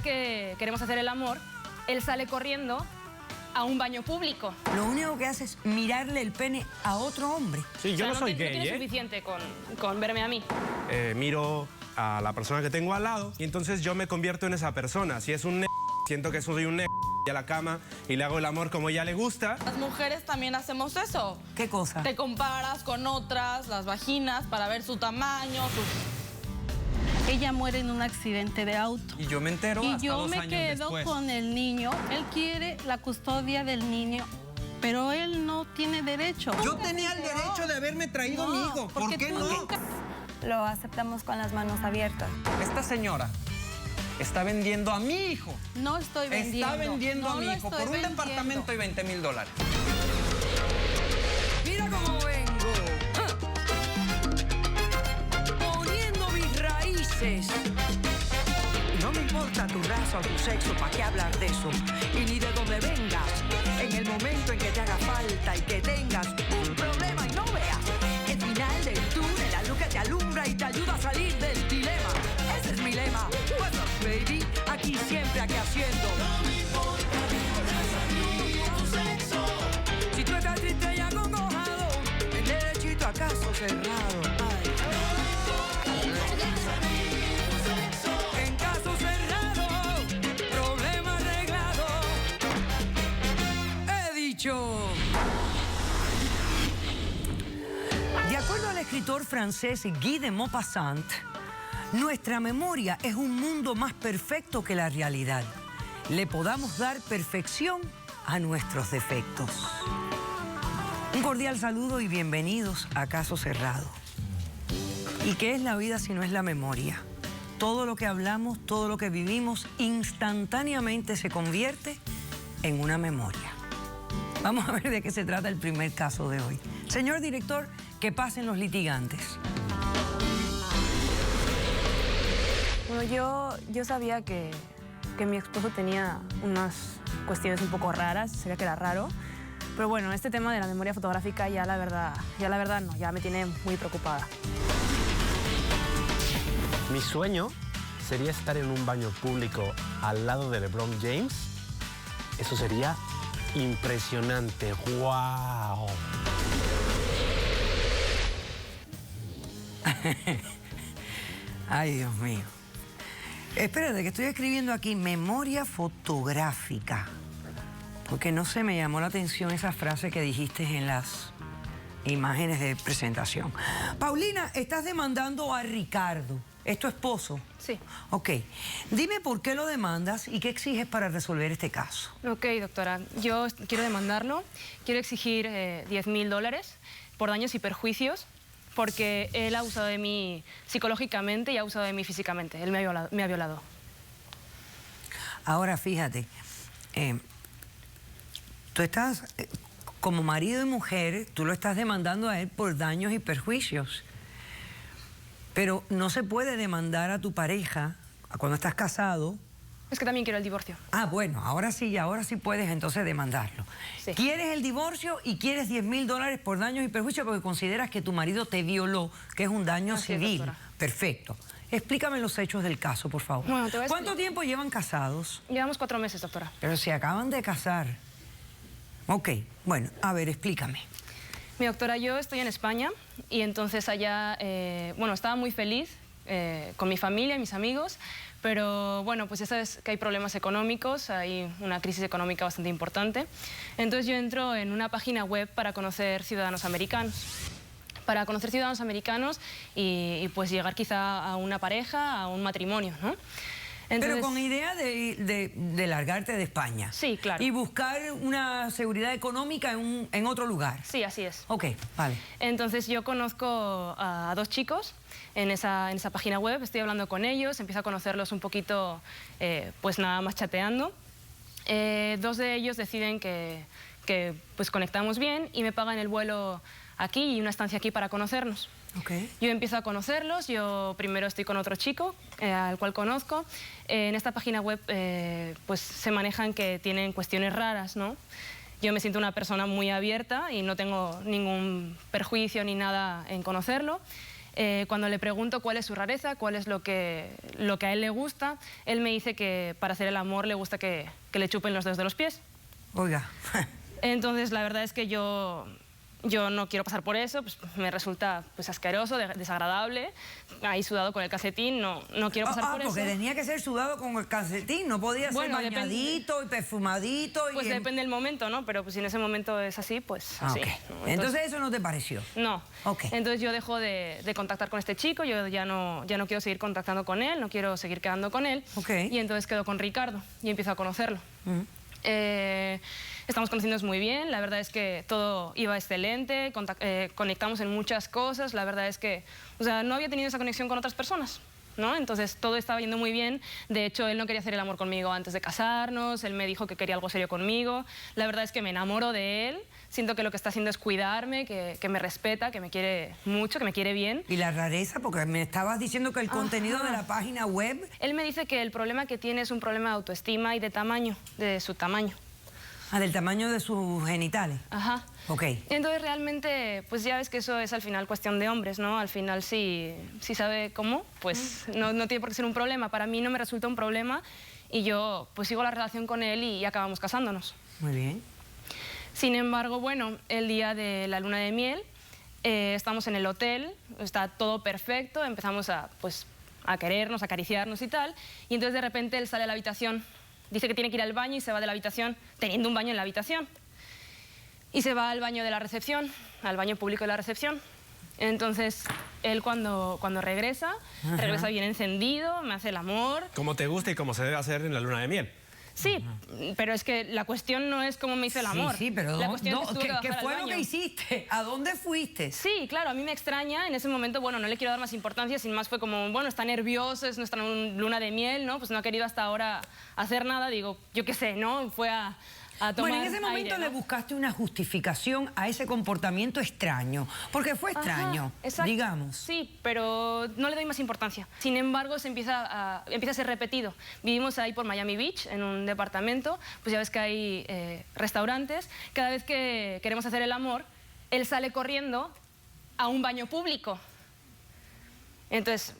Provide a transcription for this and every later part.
que queremos hacer el amor, él sale corriendo a un baño público. Lo único que hace es mirarle el pene a otro hombre. Sí, yo no soy no gay, tiene suficiente con verme a mí. Miro a la persona que tengo al lado y entonces yo me convierto en esa persona. Si es un siento que soy un y a la cama y le hago el amor como ella le gusta. Las mujeres también hacemos eso. ¿Qué cosa? Te comparas con otras, las vaginas, para ver su tamaño, Ella muere en un accidente de auto. Y yo me entero hasta 2 años después. Y yo me quedo con el niño. Él quiere la custodia del niño, pero él no tiene derecho. Yo tenía el derecho de haberme traído a mi hijo. ¿Por qué no? Lo aceptamos con las manos abiertas. Esta señora está vendiendo a mi hijo. No estoy vendiendo. Está vendiendo a mi hijo por un departamento y $20,000. Mira cómo vengo. Poniendo mis raíces. No me importa tu raza o tu sexo, ¿para qué hablar de eso? Y ni de dónde vengas. En el momento en que te haga falta y que tengas un problema y no veas el final del túnel, la luz que te alumbra y te ayuda a salir del dilema. Ese es mi lema. What's up, baby? Aquí siempre, aquí haciendo. No me importa tu sexo. Si tú estás triste y acongojado, el derechito a caso cerrado. Ay. En caso cerrado, problema arreglado. He dicho. De acuerdo al escritor francés Guy de Maupassant, nuestra memoria es un mundo más perfecto que la realidad. Le podamos dar perfección a nuestros defectos. Un cordial saludo y bienvenidos a Caso Cerrado. ¿Y qué es la vida si no es la memoria? Todo lo que hablamos, todo lo que vivimos, instantáneamente se convierte en una memoria. Vamos a ver de qué se trata el primer caso de hoy. Señor director, que pasen los litigantes. Bueno, yo sabía que mi esposo tenía unas cuestiones un poco raras, sabía que era raro, pero bueno, este tema de la memoria fotográfica ya la verdad no, ya me tiene muy preocupada. Mi sueño sería estar en un baño público al lado de LeBron James. Eso sería impresionante. ¡Wow! Ay, Dios mío. Espérate, que estoy escribiendo aquí memoria fotográfica. Porque no se me llamó la atención esa frase que dijiste en las imágenes de presentación. Paulina, estás demandando a Ricardo, ¿es tu esposo? Sí. Ok. Dime por qué lo demandas y qué exiges para resolver este caso. Ok, doctora. Yo quiero demandarlo. Quiero exigir $10,000 por daños y perjuicios porque él ha abusado de mí psicológicamente y ha abusado de mí físicamente. Él me ha violado. Ahora, fíjate, tú estás, como marido y mujer, tú lo estás demandando a él por daños y perjuicios. Pero no se puede demandar a tu pareja cuando estás casado. Es que también quiero el divorcio. Ah, bueno, ahora sí puedes entonces demandarlo. Sí. ¿Quieres el divorcio y quieres $10,000 por daños y perjuicios porque consideras que tu marido te violó, que es un daño civil? Doctora. Perfecto. Explícame los hechos del caso, por favor. Bueno, te voy a ¿Cuánto tiempo llevan casados? Llevamos 4 meses, doctora. Pero se acaban de casar. Ok, bueno, a ver, explícame. Mi doctora, yo estoy en España y entonces allá, estaba muy feliz con mi familia y mis amigos, pero bueno, pues ya sabes que hay problemas económicos, hay una crisis económica bastante importante. Entonces yo entro en una página web para conocer ciudadanos americanos. Y pues llegar quizá a una pareja, a un matrimonio, ¿no? Entonces, pero con idea de largarte de España. Sí, claro. Y buscar una seguridad económica en otro lugar. Sí, así es. Ok, vale. Entonces yo conozco a 2 chicos en esa página web, estoy hablando con ellos, empiezo a conocerlos un poquito, pues nada más chateando. 2 de ellos deciden que pues conectamos bien y me pagan el vuelo aquí y una estancia aquí para conocernos. Okay. Yo empiezo a conocerlos, yo primero estoy con otro chico al cual conozco. En esta página web pues se manejan que tienen cuestiones raras, ¿no? Yo me siento una persona muy abierta y no tengo ningún perjuicio ni nada en conocerlo. Cuando le pregunto cuál es su rareza, cuál es lo que a él le gusta, él me dice que para hacer el amor le gusta que le chupen los dedos de los pies. Oiga. Entonces, la verdad es que yo no quiero pasar por eso, pues me resulta pues asqueroso, desagradable, ahí sudado con el calcetín, no quiero pasar por eso. Porque tenía que ser sudado con el calcetín, no podía ser bañadito y perfumadito. Pues depende del momento, ¿no? Pero pues si en ese momento es así, pues así. Okay. ¿no? Entonces eso no te pareció. No. Okay. Entonces yo dejo de contactar con este chico, yo ya no quiero seguir contactando con él, no quiero seguir quedando con él. Okay. Y entonces quedo con Ricardo y empiezo a conocerlo. Estamos conociéndonos muy bien, la verdad es que todo iba excelente, conectamos en muchas cosas, la verdad es que no había tenido esa conexión con otras personas, ¿no? Entonces todo estaba yendo muy bien, de hecho él no quería hacer el amor conmigo antes de casarnos, él me dijo que quería algo serio conmigo, la verdad es que me enamoro de él, siento que lo que está haciendo es cuidarme, que me respeta, que me quiere mucho, que me quiere bien. ¿Y la rareza? Porque me estabas diciendo que el contenido de la página web... Él me dice que el problema que tiene es un problema de autoestima y de tamaño, de su tamaño. Ah, del tamaño de sus genitales. Ajá. Ok. Entonces realmente, pues ya ves que eso es al final cuestión de hombres, ¿no? Al final si sabe cómo, pues no tiene por qué ser un problema. Para mí no me resulta un problema y yo pues sigo la relación con él y acabamos casándonos. Muy bien. Sin embargo, bueno, el día de la luna de miel, estamos en el hotel, está todo perfecto, empezamos a querernos, a acariciarnos y tal, y entonces de repente él sale a la habitación. Dice que tiene que ir al baño y se va de la habitación, teniendo un baño en la habitación. Y se va al baño de la recepción, al baño público de la recepción. Entonces, él cuando regresa, regresa bien encendido, me hace el amor. Como te gusta y como se debe hacer en la luna de miel. Sí, pero es que la cuestión no es cómo me hizo el amor. Sí, pero la cuestión es que ¿qué fue lo que hiciste? ¿A dónde fuiste? Sí, claro, a mí me extraña. En ese momento, bueno, no le quiero dar más importancia, sin más fue como, bueno, está nervioso, es nuestra luna de miel, ¿no? Pues no ha querido hasta ahora hacer nada, digo, yo qué sé, ¿no? Fue a tomar Bueno, en ese momento aire, ¿no? le buscaste una justificación a ese comportamiento extraño, porque fue extraño, digamos. Sí, pero no le doy más importancia. Sin embargo, empieza a ser repetido. Vivimos ahí por Miami Beach, en un departamento, pues ya ves que hay restaurantes. Cada vez que queremos hacer el amor, él sale corriendo a un baño público. Entonces,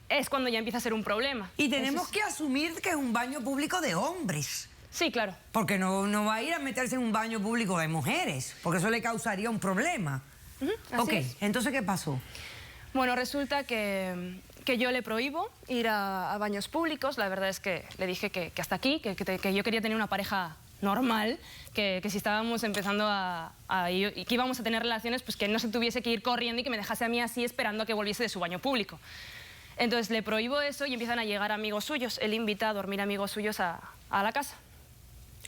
es cuando ya empieza a ser un problema. Y tenemos que asumir que es un baño público de hombres. Sí, claro. Porque no va a ir a meterse en un baño público de mujeres, porque eso le causaría un problema. Así es. Entonces, ¿qué pasó? Bueno, resulta que yo le prohíbo ir a baños públicos. La verdad es que le dije que hasta aquí, que yo quería tener una pareja normal, que si estábamos empezando y que íbamos a tener relaciones, pues que no se tuviese que ir corriendo y que me dejase a mí así esperando a que volviese de su baño público. Entonces le prohíbo eso y empiezan a llegar amigos suyos. Él invita a dormir amigos suyos a la casa.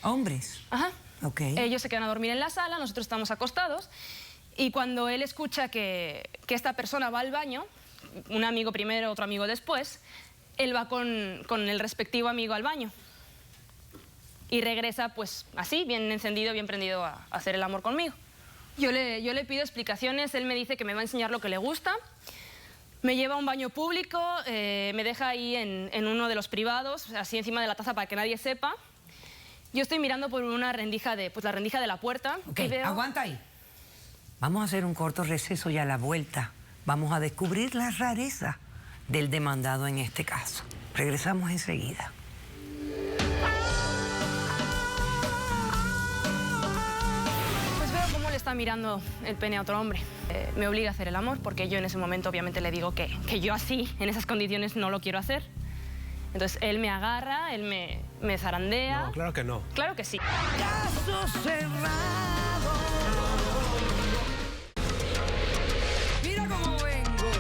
¿Hombres? Ajá. Ok. Ellos se quedan a dormir en la sala, nosotros estamos acostados y cuando él escucha que esta persona va al baño, un amigo primero, otro amigo después, él va con el respectivo amigo al baño y regresa pues así, bien encendido, bien prendido a hacer el amor conmigo. Yo le pido explicaciones, él me dice que me va a enseñar lo que le gusta, me lleva a un baño público, me deja ahí en uno de los privados, así encima de la taza para que nadie sepa. Yo estoy mirando por una rendija la rendija de la puerta. Ok, y veo... aguanta ahí. Vamos a hacer un corto receso y a la vuelta vamos a descubrir la rareza del demandado en este caso. Regresamos enseguida. Pues veo cómo le está mirando el pene a otro hombre. Me obliga a hacer el amor porque yo en ese momento obviamente le digo que yo así, en esas condiciones, no lo quiero hacer. Entonces él me agarra, él me zarandea. No, claro que no. Claro que sí. Caso cerrado. Mira cómo vengo.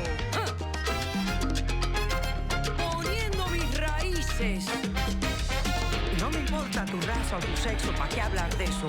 Poniendo mis raíces. No me importa tu raza o tu sexo, ¿para qué hablar de eso?